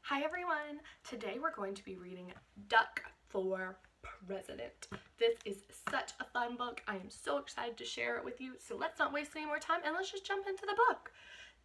Hi everyone! Today we're going to be reading Duck for President. This is such a fun book. I am so excited to share it with you. So let's not waste any more time and let's just jump into the book.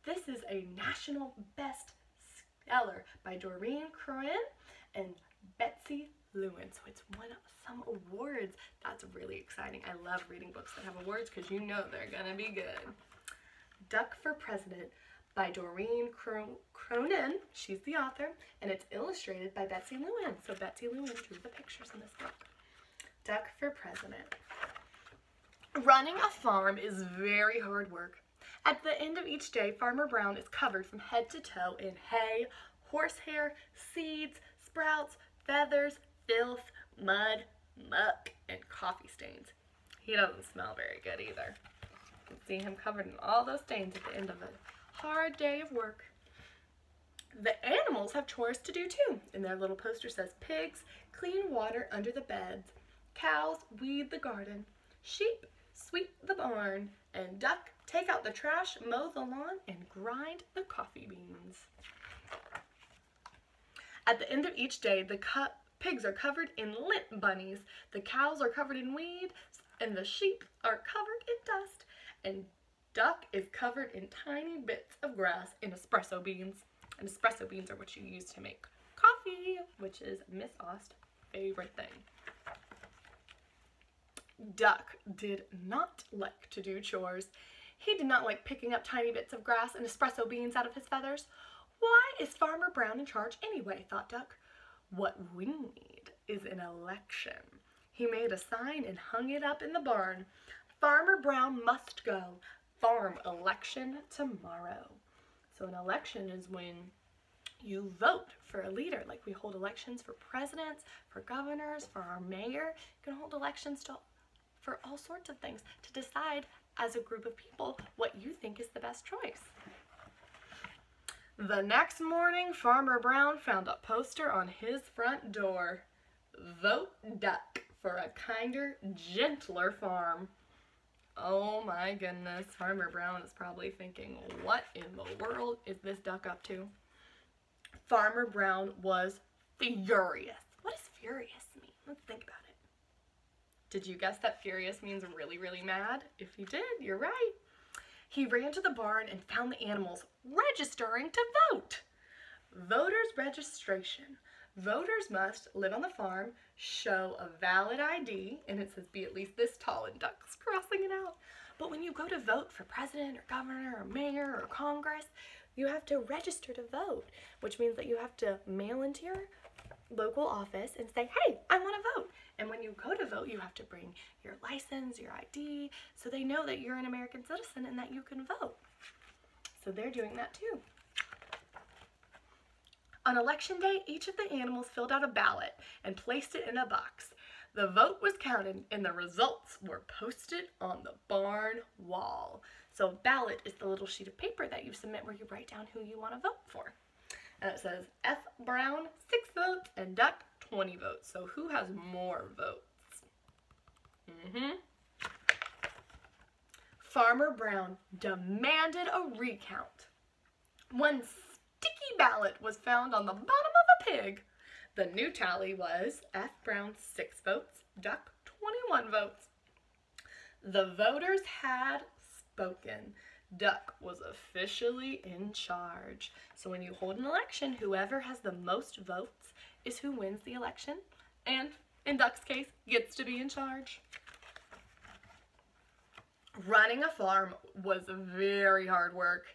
This is a national bestseller by Doreen, Cronin, and Betsy, Lewin. So it's won some awards. That's really exciting. I love reading books that have awards because you know they're gonna be good. Duck for President by Doreen Cronin, she's the author, and it's illustrated by Betsy Lewin. So Betsy Lewin drew the pictures in this book. Duck for President. Running a farm is very hard work. At the end of each day, Farmer Brown is covered from head to toe in hay, horsehair, seeds, sprouts, feathers, filth, mud, muck, and coffee stains. He doesn't smell very good either. You can see him covered in all those stains at the end of it. Hard day of work. The animals have chores to do too, and their little poster says pigs clean water under the beds, cows weed the garden, sheep sweep the barn, and duck take out the trash, mow the lawn, and grind the coffee beans. At the end of each day, the pigs are covered in lint bunnies, the cows are covered in weeds, and the sheep are covered in dust, and duck is covered in tiny bits of grass and espresso beans. And espresso beans are what you use to make coffee, which is Miss Ost's favorite thing. Duck did not like to do chores. He did not like picking up tiny bits of grass and espresso beans out of his feathers. Why is Farmer Brown in charge anyway, thought Duck. What we need is an election. He made a sign and hung it up in the barn. Farmer Brown must go. Farm election tomorrow. So an election is when you vote for a leader. Like we hold elections for presidents, for governors, for our mayor. You can hold elections for all sorts of things to decide as a group of people what you think is the best choice. The next morning, Farmer Brown found a poster on his front door. Vote Duck for a kinder, gentler farm. Oh my goodness, Farmer Brown is probably thinking, what in the world is this duck up to? Farmer Brown was furious. What does furious mean? Let's think about it. Did you guess that furious means really, really mad? If you did, you're right. He ran to the barn and found the animals registering to vote. Voters registration. Voters must live on the farm, show a valid ID, and it says be at least this tall, and Duck's crossing it out. But when you go to vote for president or governor or mayor or Congress, you have to register to vote, which means that you have to mail into your local office and say, hey, I want to vote. And when you go to vote, you have to bring your license, your ID, so they know that you're an American citizen and that you can vote. So they're doing that too. On election day, each of the animals filled out a ballot and placed it in a box. The vote was counted and the results were posted on the barn wall. So a ballot is the little sheet of paper that you submit where you write down who you want to vote for. And it says F. Brown, 6 votes, and Duck, 20 votes. So who has more votes? Farmer Brown demanded a recount. One sticky ballot was found on the bottom of a pig. The new tally was F. Brown 6 votes, Duck 21 votes. The voters had spoken. Duck was officially in charge. So when you hold an election, whoever has the most votes is who wins the election, and in Duck's case, gets to be in charge. Running a farm was very hard work.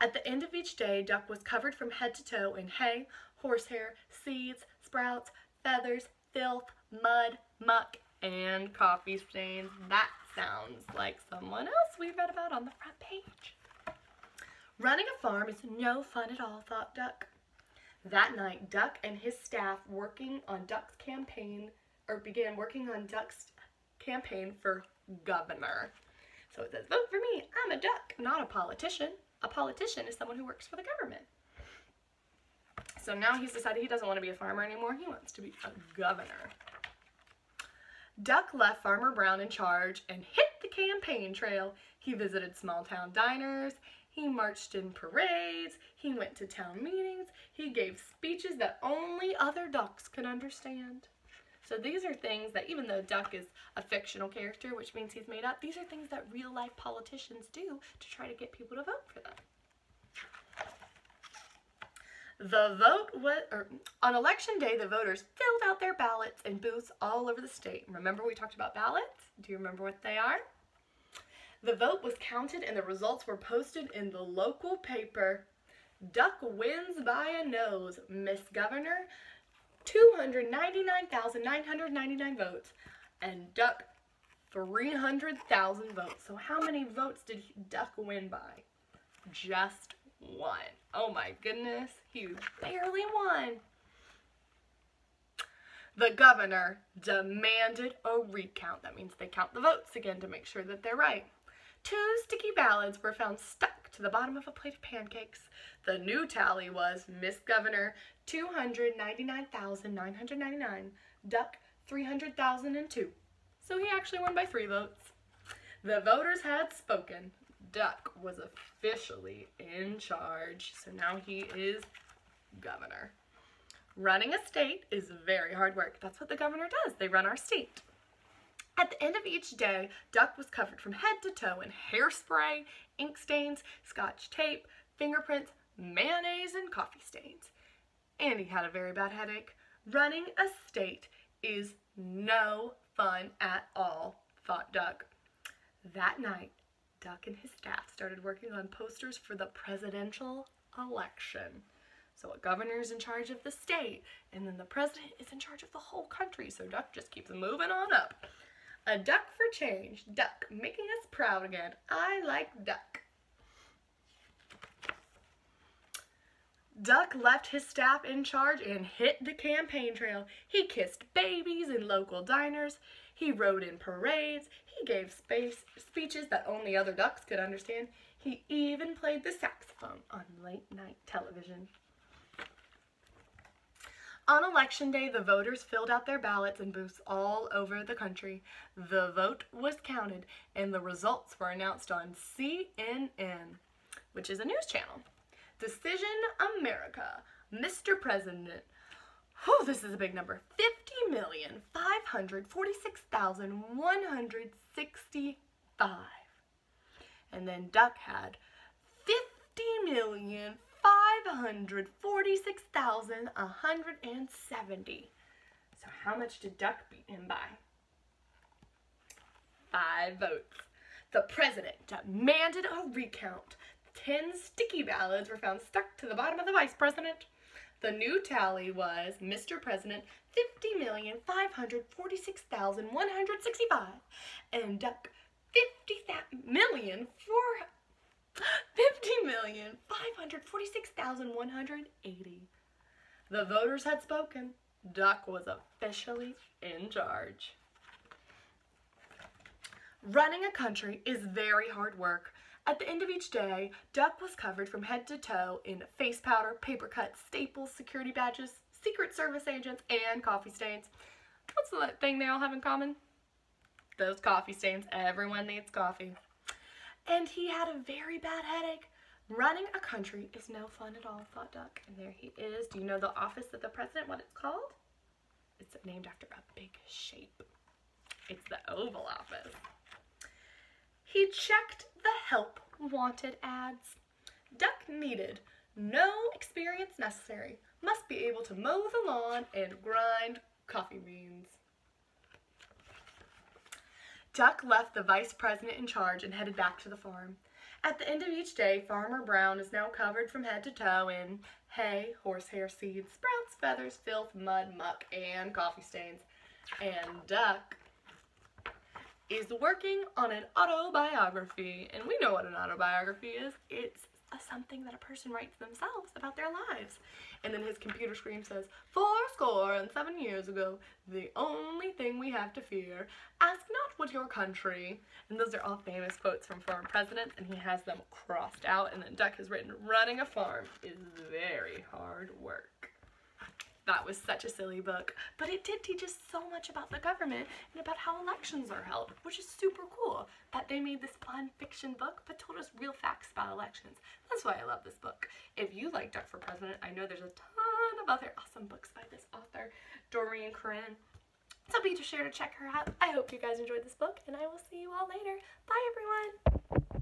At the end of each day, Duck was covered from head to toe in hay, horsehair, seeds, sprouts, feathers, filth, mud, muck, and coffee stains. That sounds like someone else we read about on the front page. Running a farm is no fun at all, thought Duck. That night, Duck and his staff began working on Duck's campaign for governor. So it says, vote for me, I'm a duck, not a politician. A politician is someone who works for the government. So now he's decided he doesn't want to be a farmer anymore. He wants to be a governor. Duck left Farmer Brown in charge and hit the campaign trail. He visited small town diners. He marched in parades, he went to town meetings, he gave speeches that only other ducks could understand. So these are things that, even though Duck is a fictional character, which means he's made up, these are things that real life politicians do to try to get people to vote for them. On election day, the voters filled out their ballots in booths all over the state. Remember we talked about ballots? Do you remember what they are? The vote was counted and the results were posted in the local paper. Duck wins by a nose, Miss Governor. 299,999 votes, and Duck 300,000 votes. So how many votes did Duck win by? Just one. Oh my goodness, he barely won. The governor demanded a recount. That means they count the votes again to make sure that they're right. 2 sticky ballots were found stuck to the bottom of a plate of pancakes. The new tally was Miss Governor 299,999, Duck 300,002. So he actually won by 3 votes. The voters had spoken. Duck was officially in charge, so now he is governor. Running a state is very hard work. That's what the governor does. They run our state. At the end of each day, Duck was covered from head to toe in hairspray, ink stains, scotch tape, fingerprints, mayonnaise, and coffee stains. And he had a very bad headache. Running a state is no fun at all, thought Duck. That night, Duck and his staff started working on posters for the presidential election. So a governor is in charge of the state, and then the president is in charge of the whole country, so Duck just keeps moving on up. A duck for change. Duck, making us proud again. I like Duck. Duck left his staff in charge and hit the campaign trail. He kissed babies in local diners. He rode in parades. He gave speeches that only other ducks could understand. He even played the saxophone on late-night television. On election day, the voters filled out their ballots in booths all over the country. The vote was counted, and the results were announced on CNN, which is a news channel. Decision America, Mr. President. Oh, this is a big number. 50,546,165. And then Duck had 50,546,170. So how much did Duck beat him by? 5 votes. The president demanded a recount. 10 sticky ballots were found stuck to the bottom of the vice president. The new tally was Mr. President 50,546,165 and Duck 50,546,180. The voters had spoken. Duck was officially in charge. Running a country is very hard work. At the end of each day, Duck was covered from head to toe in face powder, paper cuts, staples, security badges, Secret Service agents, and coffee stains. What's the thing they all have in common? Those coffee stains. Everyone needs coffee. And he had a very bad headache. Running a country is no fun at all, thought Duck. And there he is. Do you know the office of the president, what it's called? It's named after a big shape. It's the Oval Office. He checked the help wanted ads. Duck needed no experience necessary. Must be able to mow the lawn and grind coffee beans. Duck left the vice president in charge and headed back to the farm. At the end of each day, Farmer Brown is now covered from head to toe in hay, horsehair seeds, sprouts, feathers, filth, mud, muck, and coffee stains. And Duck is working on an autobiography. And we know what an autobiography is. It's something that a person writes themselves about their lives. And then his computer screen says, 407 years ago, the only thing we have to fear, ask not what your country. And those are all famous quotes from former presidents, and he has them crossed out. And then Duck has written, running a farm is very hard work. that was such a silly book, but it did teach us so much about the government and about how elections are held, which is super cool that they made this fun fiction book but told us real facts about elections. That's why I love this book. If you like Duck for President, I know there's a ton of other awesome books by this author, Doreen and Cronin. So be sure to check her out. I hope you guys enjoyed this book, and I will see you all later. Bye, everyone!